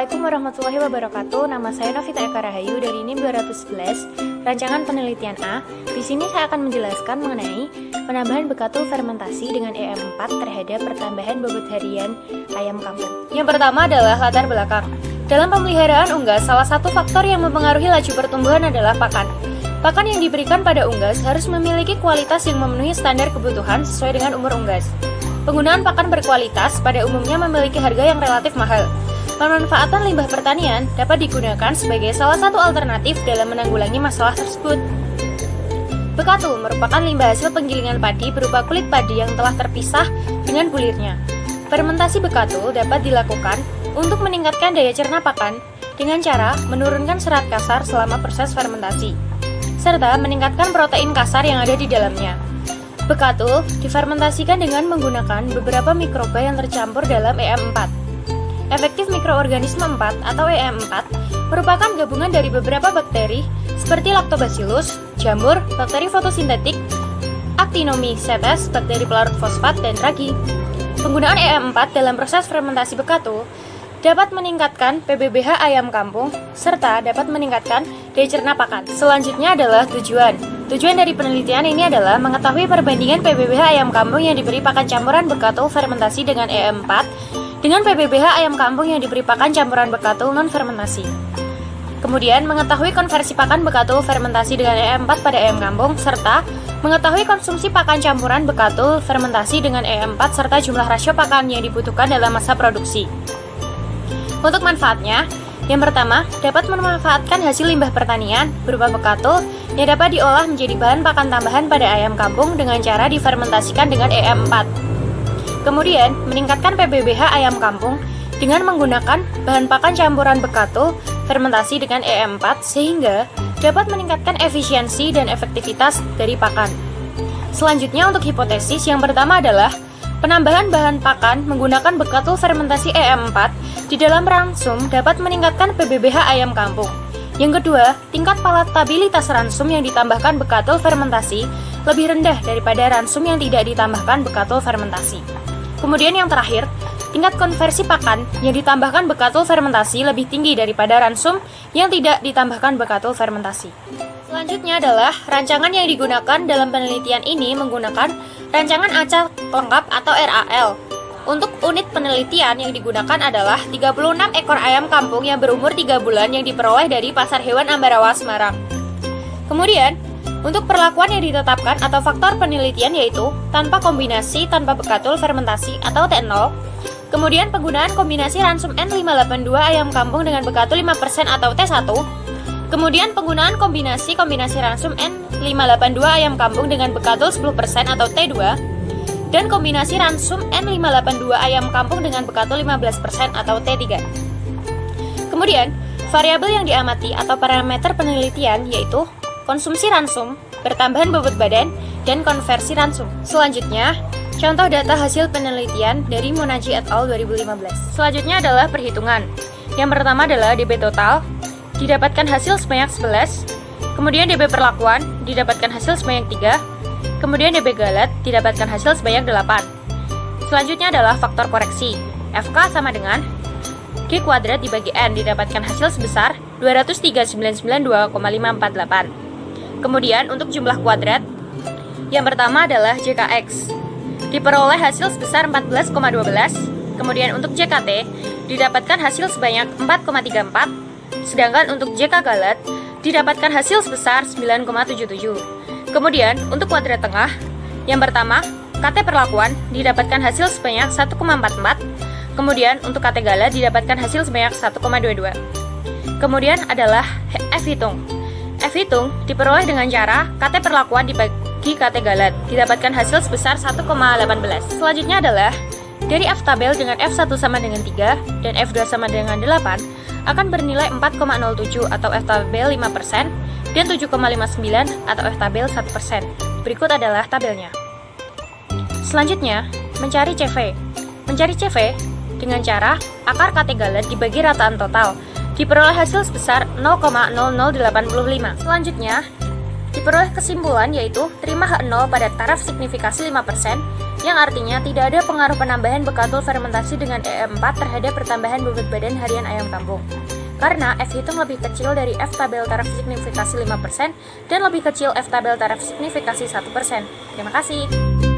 Assalamualaikum warahmatullahi wabarakatuh. Nama saya Novita Eka Rahayu dari NIM 211, rancangan penelitian A. Di sini saya akan menjelaskan mengenai penambahan bekatul fermentasi dengan EM4 terhadap pertambahan bobot harian ayam kampung. Yang pertama adalah latar belakang. Dalam pemeliharaan unggas, salah satu faktor yang mempengaruhi laju pertumbuhan adalah pakan. Pakan yang diberikan pada unggas harus memiliki kualitas yang memenuhi standar kebutuhan sesuai dengan umur unggas. Penggunaan pakan berkualitas pada umumnya memiliki harga yang relatif mahal. Pemanfaatan limbah pertanian dapat digunakan sebagai salah satu alternatif dalam menanggulangi masalah tersebut. Bekatul merupakan limbah hasil penggilingan padi berupa kulit padi yang telah terpisah dengan bulirnya. Fermentasi bekatul dapat dilakukan untuk meningkatkan daya cerna pakan dengan cara menurunkan serat kasar selama proses fermentasi, serta meningkatkan protein kasar yang ada di dalamnya. Bekatul difermentasikan dengan menggunakan beberapa mikroba yang tercampur dalam EM4. Efektif mikroorganisme 4 atau EM4 merupakan gabungan dari beberapa bakteri seperti Lactobacillus, jamur, bakteri fotosintetik, Actinomycetes, bakteri pelarut fosfat, dan ragi. Penggunaan EM4 dalam proses fermentasi bekatul dapat meningkatkan PBBH ayam kampung serta dapat meningkatkan daya cerna pakan. Selanjutnya adalah tujuan. Tujuan dari penelitian ini adalah mengetahui perbandingan PBBH ayam kampung yang diberi pakan campuran bekatul fermentasi dengan EM4 dengan PBBH ayam kampung yang diberi pakan campuran bekatul non-fermentasi. Kemudian, mengetahui konversi pakan bekatul fermentasi dengan EM4 pada ayam kampung, serta mengetahui konsumsi pakan campuran bekatul fermentasi dengan EM4 serta jumlah rasio pakan yang dibutuhkan dalam masa produksi. Untuk manfaatnya, yang pertama, dapat memanfaatkan hasil limbah pertanian berupa bekatul yang dapat diolah menjadi bahan pakan tambahan pada ayam kampung dengan cara difermentasikan dengan EM4. Kemudian, meningkatkan PBBH ayam kampung dengan menggunakan bahan pakan campuran bekatul fermentasi dengan EM4 sehingga dapat meningkatkan efisiensi dan efektivitas dari pakan. Selanjutnya untuk hipotesis yang pertama adalah penambahan bahan pakan menggunakan bekatul fermentasi EM4 di dalam ransum dapat meningkatkan PBBH ayam kampung. Yang kedua, tingkat palatabilitas ransum yang ditambahkan bekatul fermentasi lebih rendah daripada ransum yang tidak ditambahkan bekatul fermentasi. Kemudian yang terakhir, tingkat konversi pakan yang ditambahkan bekatul fermentasi lebih tinggi daripada ransum yang tidak ditambahkan bekatul fermentasi. Selanjutnya adalah rancangan yang digunakan dalam penelitian ini menggunakan rancangan acak lengkap atau RAL. Untuk unit penelitian yang digunakan adalah 36 ekor ayam kampung yang berumur 3 bulan yang diperoleh dari Pasar Hewan Ambarawa, Semarang. Kemudian, untuk perlakuan yang ditetapkan atau faktor penelitian yaitu tanpa kombinasi tanpa bekatul fermentasi atau T0. Kemudian penggunaan kombinasi ransum N582 ayam kampung dengan bekatul 5% atau T1. Kemudian penggunaan kombinasi ransum N582 ayam kampung dengan bekatul 10% atau T2. Dan kombinasi ransum N582 ayam kampung dengan bekatul 15% atau T3. Kemudian, variabel yang diamati atau parameter penelitian yaitu konsumsi ransum, pertambahan bobot badan, dan konversi ransum. Selanjutnya, contoh data hasil penelitian dari Monaji et al. 2015. Selanjutnya adalah perhitungan. Yang pertama adalah DB total, didapatkan hasil sebanyak 11, kemudian DB perlakuan, didapatkan hasil sebanyak 3, kemudian DB galet, didapatkan hasil sebanyak 8. Selanjutnya adalah faktor koreksi. FK sama dengan G kuadrat dibagi N, didapatkan hasil sebesar 203.992,548. Kemudian untuk jumlah kuadrat, yang pertama adalah JKX, diperoleh hasil sebesar 14,12. Kemudian untuk JKT, didapatkan hasil sebanyak 4,34. Sedangkan untuk JK galet, didapatkan hasil sebesar 9,77. Kemudian untuk kuadrat tengah, yang pertama, KT perlakuan, didapatkan hasil sebanyak 1,44. Kemudian untuk KT galet, didapatkan hasil sebanyak 1,22. Kemudian adalah F hitung. F hitung diperoleh dengan cara KT perlakuan dibagi KT galet, didapatkan hasil sebesar 1,18. Selanjutnya adalah dari F tabel dengan F1 sama dengan 3 dan F2 sama dengan 8 akan bernilai 4,07 atau F tabel 5% dan 7,59 atau F tabel 1%. Berikut adalah tabelnya. Selanjutnya, mencari CV. Mencari CV dengan cara akar KT galet dibagi rataan total, diperoleh hasil sebesar 0,0085. Selanjutnya, diperoleh kesimpulan yaitu terima H0 pada taraf signifikasi 5% yang artinya tidak ada pengaruh penambahan bekatul fermentasi dengan E4 terhadap pertambahan bobot badan harian ayam kampung. Karena F hitung lebih kecil dari F tabel taraf signifikasi 5% dan lebih kecil F tabel taraf signifikasi 1%. Terima kasih.